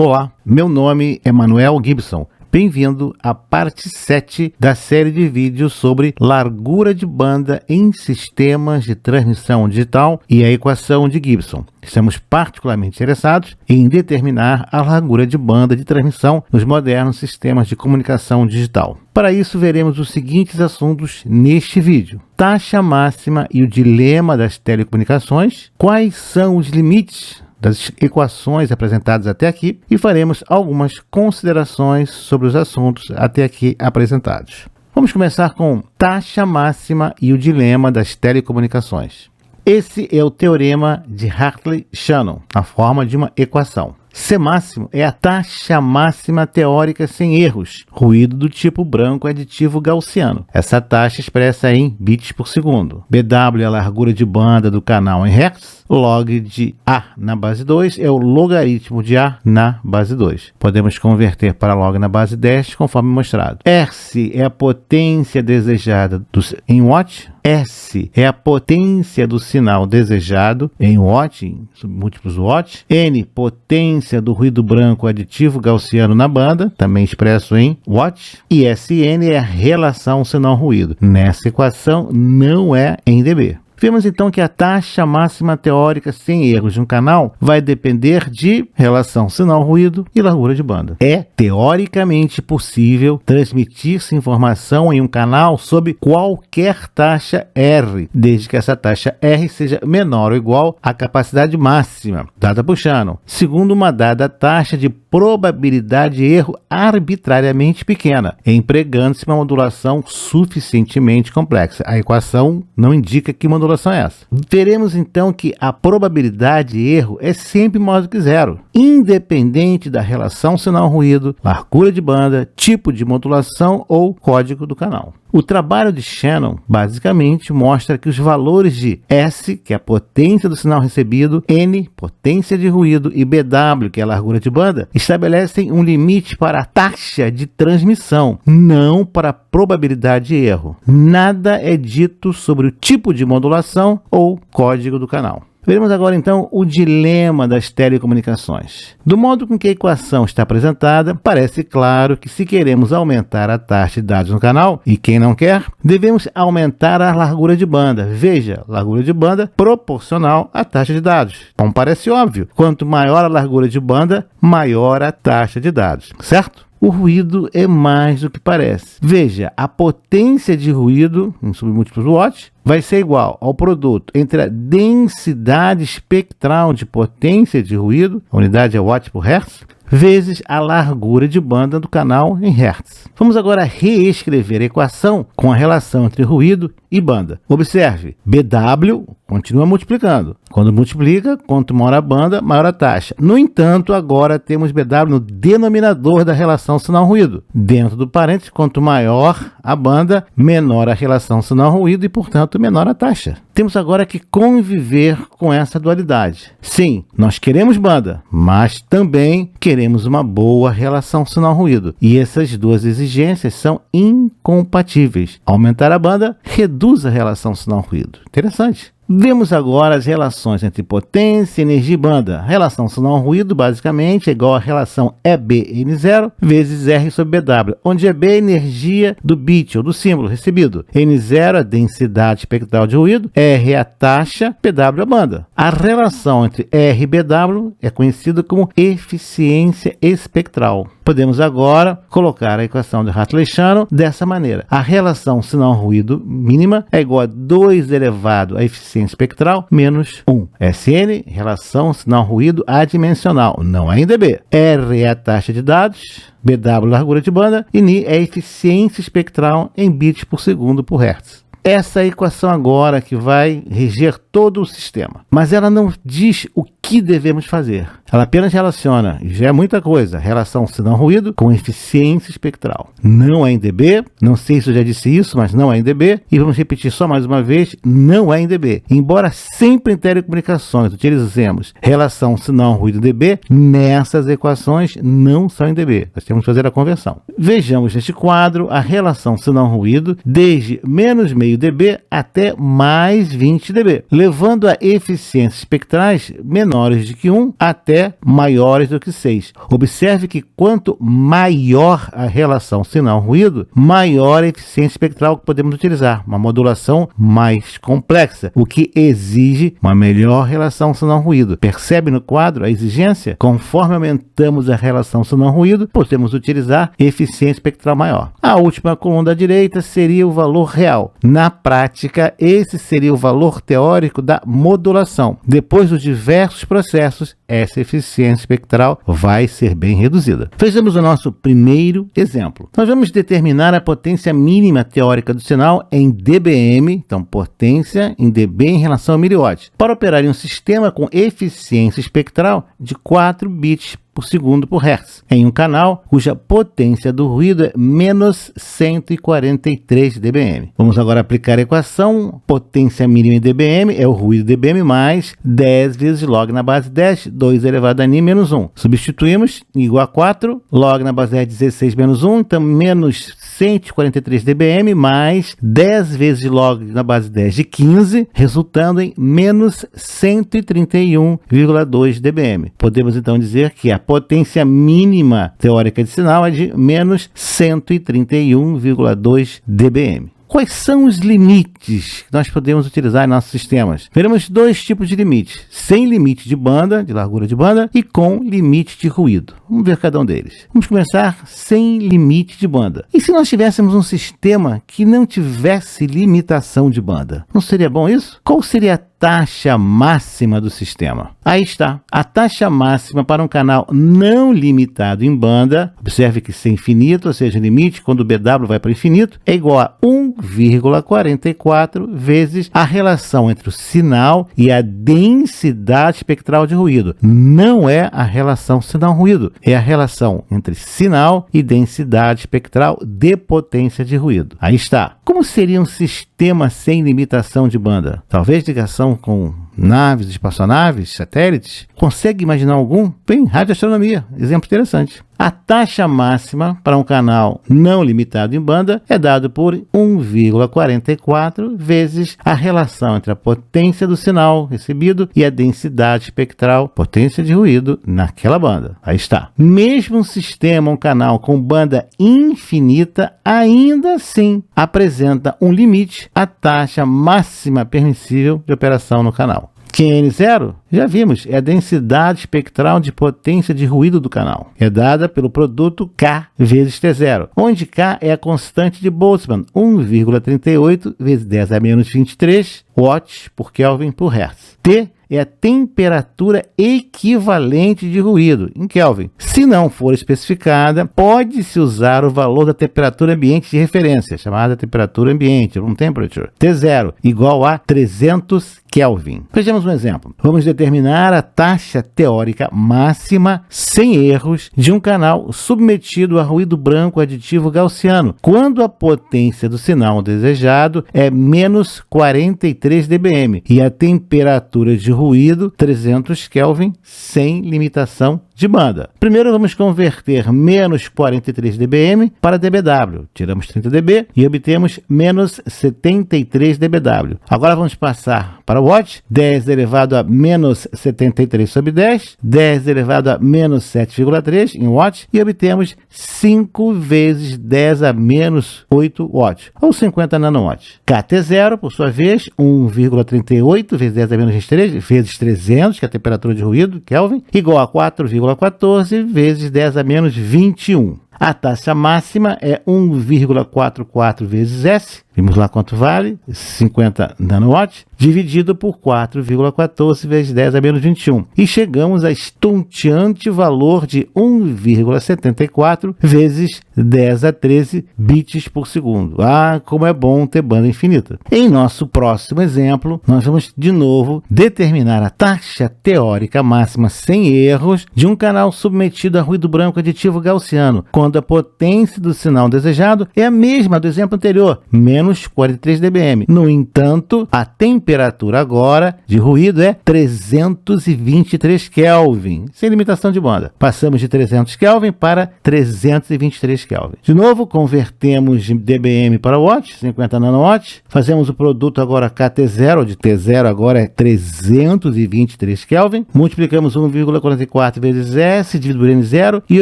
Olá, meu nome é Manuel Gibson. Bem-vindo à parte 7 da série de vídeos sobre largura de banda em sistemas de transmissão digital e a equação de Gibson. Estamos particularmente interessados em determinar a largura de banda de transmissão nos modernos sistemas de comunicação digital. Para isso, veremos os seguintes assuntos neste vídeo: taxa máxima e o dilema das telecomunicações, quais são os limites das equações apresentadas até aqui e faremos algumas considerações sobre os assuntos até aqui apresentados. Vamos começar com taxa máxima e o dilema das telecomunicações. Esse é o teorema de Hartley-Shannon, na forma de uma equação. C máximo é a taxa máxima teórica sem erros, ruído do tipo branco aditivo gaussiano. Essa taxa expressa em bits por segundo. BW é a largura de banda do canal em hertz. Log de A na base 2 é o logaritmo de A na base 2. Podemos converter para log na base 10, conforme mostrado. Hertz é a potência desejada em watt. S é a potência do sinal desejado em watt, em múltiplos watts. N, potência do ruído branco aditivo gaussiano na banda, também expresso em watts. E Sn é a relação sinal-ruído. Nessa equação não é em dB. Vemos então que a taxa máxima teórica sem erros de um canal vai depender de relação sinal-ruído e largura de banda. É teoricamente possível transmitir-se informação em um canal sob qualquer taxa R, desde que essa taxa R seja menor ou igual à capacidade máxima, dada por Shannon, segundo uma dada taxa de probabilidade de erro arbitrariamente pequena, empregando-se uma modulação suficientemente complexa. A equação não indica que modulação é essa. Veremos então que a probabilidade de erro é sempre maior do que zero, independente da relação sinal-ruído, largura de banda, tipo de modulação ou código do canal. O trabalho de Shannon basicamente mostra que os valores de S, que é a potência do sinal recebido, N, potência de ruído, e BW, que é a largura de banda, estabelecem um limite para a taxa de transmissão, não para a probabilidade de erro. Nada é dito sobre o tipo de modulação ou código do canal. Veremos agora então o dilema das telecomunicações. Do modo com que a equação está apresentada, parece claro que se queremos aumentar a taxa de dados no canal, e quem não quer, devemos aumentar a largura de banda. Veja, largura de banda proporcional à taxa de dados. Como parece óbvio, quanto maior a largura de banda, maior a taxa de dados, certo? O ruído é mais do que parece. Veja, a potência de ruído, em submúltiplos watts, vai ser igual ao produto entre a densidade espectral de potência de ruído, a unidade é watt por hertz, vezes a largura de banda do canal em hertz. Vamos agora reescrever a equação com a relação entre ruído e banda. Observe, BW continua multiplicando. Quando multiplica, quanto maior a banda, maior a taxa. No entanto, agora temos BW no denominador da relação sinal-ruído. Dentro do parênteses, quanto maior a banda, menor a relação sinal-ruído e, portanto, menor a taxa. Temos agora que conviver com essa dualidade. Sim, nós queremos banda, mas também queremos uma boa relação sinal-ruído. E essas duas exigências são incompatíveis. Aumentar a banda reduz a relação sinal-ruído. Interessante. Vemos agora as relações entre potência, energia e banda. A relação sinal-ruído basicamente é igual à relação EB-N0 vezes R sobre BW, onde EB é a energia do bit ou do símbolo recebido, N0 é a densidade espectral de ruído, R é a taxa, BW é a banda. A relação entre R e BW é conhecida como eficiência espectral. Podemos agora colocar a equação de Hartley-Shannon dessa maneira. A relação sinal-ruído mínima é igual a 2 elevado à eficiência espectral menos 1. Sn, relação sinal-ruído adimensional, não é em dB. R é a taxa de dados, BW largura de banda e Ni é a eficiência espectral em bits por segundo por hertz. Essa é a equação agora que vai reger todo o sistema. Mas ela não diz o que devemos fazer. Ela apenas relaciona, e já é muita coisa, relação sinal-ruído com eficiência espectral. Não é em dB, não sei se eu já disse isso, mas não é em dB. E vamos repetir só mais uma vez, não é em dB. Embora sempre em telecomunicações utilizemos relação sinal-ruído dB, nessas equações não são em dB. Nós temos que fazer a conversão. Vejamos neste quadro a relação sinal-ruído desde menos meio dB até mais 20 dB, levando a eficiências espectrais menores menores do que 1 até maiores do que 6. Observe que quanto maior a relação sinal-ruído, maior a eficiência espectral que podemos utilizar, uma modulação mais complexa, o que exige uma melhor relação sinal-ruído. Percebe no quadro a exigência? Conforme aumentamos a relação sinal-ruído, podemos utilizar eficiência espectral maior. A última coluna da direita seria o valor real. Na prática, esse seria o valor teórico da modulação. Depois dos diversos processos, essa eficiência espectral vai ser bem reduzida. Vejamos o nosso primeiro exemplo. Nós vamos determinar a potência mínima teórica do sinal em dBm, então potência em dB em relação a miliwatt, para operar em um sistema com eficiência espectral de 4 bits por segundo por hertz, em um canal cuja potência do ruído é menos 143 dBm. Vamos agora aplicar a equação. Potência mínima em dBm é o ruído dBm mais 10 vezes log na base 10, 2 elevado a n menos 1. Substituímos, igual a 4, log na base 10, 16 menos 1, então menos 143 dBm mais 10 vezes log na base 10 de 15, resultando em menos 131,2 dBm. Podemos então dizer que a potência mínima teórica de sinal é de menos 131,2 dBm. Quais são os limites que nós podemos utilizar em nossos sistemas? Veremos dois tipos de limites: sem limite de banda, de largura de banda, e com limite de ruído. Vamos ver cada um deles. Vamos começar sem limite de banda. E se nós tivéssemos um sistema que não tivesse limitação de banda? Não seria bom isso? Qual seria a taxa máxima do sistema? Aí está. A taxa máxima para um canal não limitado em banda, observe que sem infinito, ou seja, limite, quando o BW vai para o infinito, é igual a 1,44 vezes a relação entre o sinal e a densidade espectral de ruído. Não é a relação sinal-ruído, é a relação entre sinal e densidade espectral de potência de ruído. Aí está. Como seria um sistema sem limitação de banda? Talvez ligação com naves, espaçonaves, satélites? Consegue imaginar algum? Bem, radioastronomia, exemplo interessante. A taxa máxima para um canal não limitado em banda é dado por 1,44 vezes a relação entre a potência do sinal recebido e a densidade espectral, potência de ruído, naquela banda. Aí está. Mesmo um sistema, um canal com banda infinita, ainda assim apresenta um limite à taxa máxima permissível de operação no canal. QN0, já vimos, é a densidade espectral de potência de ruído do canal. É dada pelo produto K vezes T0, onde K é a constante de Boltzmann, 1,38 vezes 10 a menos 23 watts por Kelvin por Hertz. T é a temperatura equivalente de ruído, em Kelvin. Se não for especificada, pode-se usar o valor da temperatura ambiente de referência, chamada temperatura ambiente, room temperature, T0, igual a 300 Kelvin. Vejamos um exemplo. Vamos determinar a taxa teórica máxima, sem erros, de um canal submetido a ruído branco aditivo gaussiano, quando a potência do sinal desejado é menos 43 dBm e a temperatura de ruído 300 Kelvin, sem limitação de banda. Primeiro vamos converter menos 43 dBm para dBW. Tiramos 30 dB e obtemos menos 73 dBW. Agora vamos passar para o watt. 10 elevado a menos 73 sobre 10. 10 elevado a menos 7,3 em watt. E obtemos 5 vezes 10 a menos 8 watts, ou 50 nanowatts. KT0, por sua vez, 1,38 vezes 10 a menos 23 vezes 300, que é a temperatura de ruído, Kelvin, igual a 4,14 vezes 10 a menos 21. A taxa máxima é 1,44 vezes S, vimos lá quanto vale, 50 nanowatts, dividido por 4,14 vezes 10 a menos 21. E chegamos a estonteante valor de 1,74 vezes 10 a 13 bits por segundo. Ah, como é bom ter banda infinita. Em nosso próximo exemplo, nós vamos de novo determinar a taxa teórica máxima sem erros de um canal submetido a ruído branco aditivo gaussiano, quando a potência do sinal desejado é a mesma do exemplo anterior, menos menos 43 dBm. No entanto, a temperatura agora de ruído é 323 Kelvin, sem limitação de banda. Passamos de 300 Kelvin para 323 Kelvin. De novo, convertemos de dBm para watts, 50 nanowatts. Fazemos o produto agora KT0, de T0 agora é 323 Kelvin. Multiplicamos 1,44 vezes S, dividido por N0 e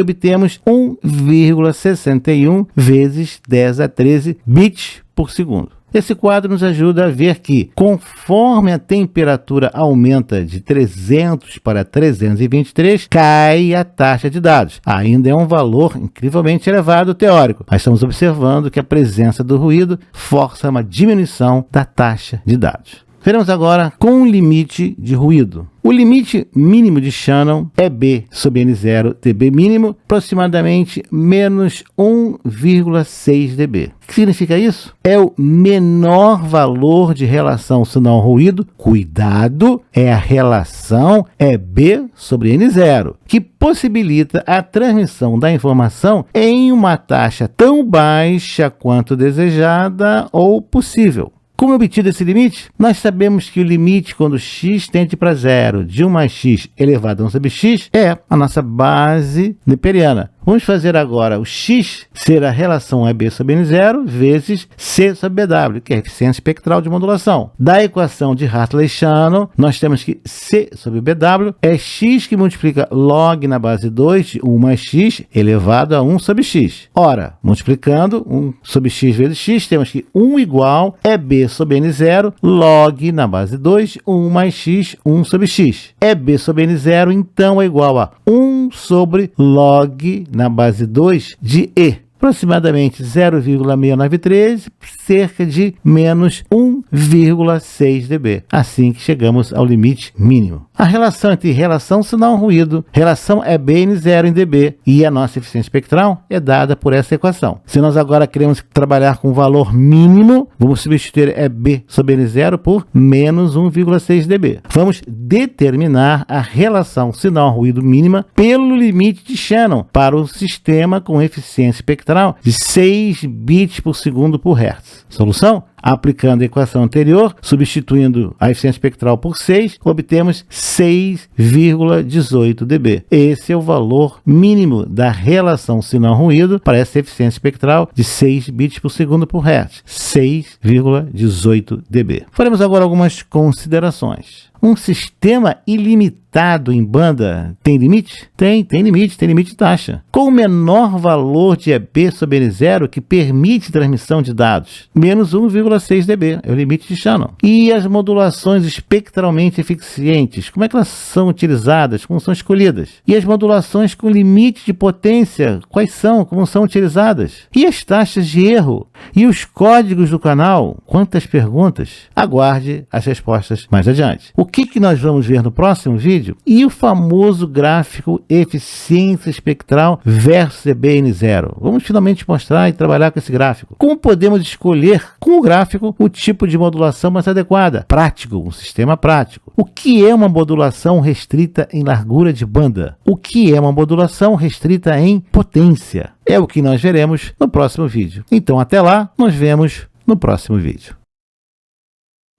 obtemos 1,61 vezes 10 a 13 bits por segundo. Esse quadro nos ajuda a ver que, conforme a temperatura aumenta de 300 para 323, cai a taxa de dados. Ainda é um valor incrivelmente elevado teórico, mas estamos observando que a presença do ruído força uma diminuição da taxa de dados. Veremos agora com o limite de ruído. O limite mínimo de Shannon é B sobre N0 dB mínimo, aproximadamente menos 1,6 dB. O que significa isso? É o menor valor de relação sinal-ruído. Cuidado, a relação é B sobre N0, que possibilita a transmissão da informação em uma taxa tão baixa quanto desejada ou possível. Como é obtido esse limite? Nós sabemos que o limite quando x tende para zero de 1 mais x elevado a 1 sobre x é a nossa base neperiana. Vamos fazer agora o x ser a relação EB sobre N0 vezes C sobre BW, que é a eficiência espectral de modulação. Da equação de Hartley-Shannon, nós temos que C sobre BW é x que multiplica log na base 2 de 1 mais x elevado a 1 sobre x. Ora, multiplicando 1 sobre x vezes x, temos que 1 igual EB sobre N0 log na base 2 de 1 mais x, 1 sobre x. EB sobre N0, então, é igual a 1 sobre log na base 2 de E, aproximadamente 0,693, cerca de menos 1,6 dB. Assim que chegamos ao limite mínimo. A relação entre relação sinal-ruído, relação EB/N0 em dB e a nossa eficiência espectral é dada por essa equação. Se nós agora queremos trabalhar com o valor mínimo, vamos substituir EB sobre N0 por menos 1,6 dB. Vamos determinar a relação sinal-ruído mínima pelo limite de Shannon para o sistema com eficiência espectral de 6 bits por segundo por Hertz. Solução? Aplicando a equação anterior, substituindo a eficiência espectral por 6, obtemos 6,18 dB. Esse é o valor mínimo da relação sinal-ruído para essa eficiência espectral de 6 bits por segundo por Hertz, 6,18 dB. Faremos agora algumas considerações. Um sistema ilimitado em banda tem limite? Tem limite de taxa. Com o menor valor de EB sobre N0 que permite transmissão de dados, menos 1,6 dB, é o limite de Shannon. E as modulações espectralmente eficientes, como é que elas são utilizadas, como são escolhidas? E as modulações com limite de potência, quais são, como são utilizadas? E as taxas de erro? E os códigos do canal? Quantas perguntas? Aguarde as respostas mais adiante. O que nós vamos ver no próximo vídeo? E o famoso gráfico eficiência espectral versus EB/N0. Vamos finalmente mostrar e trabalhar com esse gráfico. Como podemos escolher com o gráfico o tipo de modulação mais adequada? Prático, um sistema prático. O que é uma modulação restrita em largura de banda? O que é uma modulação restrita em potência? É o que nós veremos no próximo vídeo. Então, até lá, nos vemos no próximo vídeo.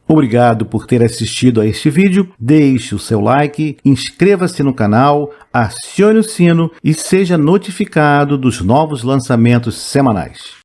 Obrigado por ter assistido a este vídeo, deixe o seu like, inscreva-se no canal, acione o sino e seja notificado dos novos lançamentos semanais.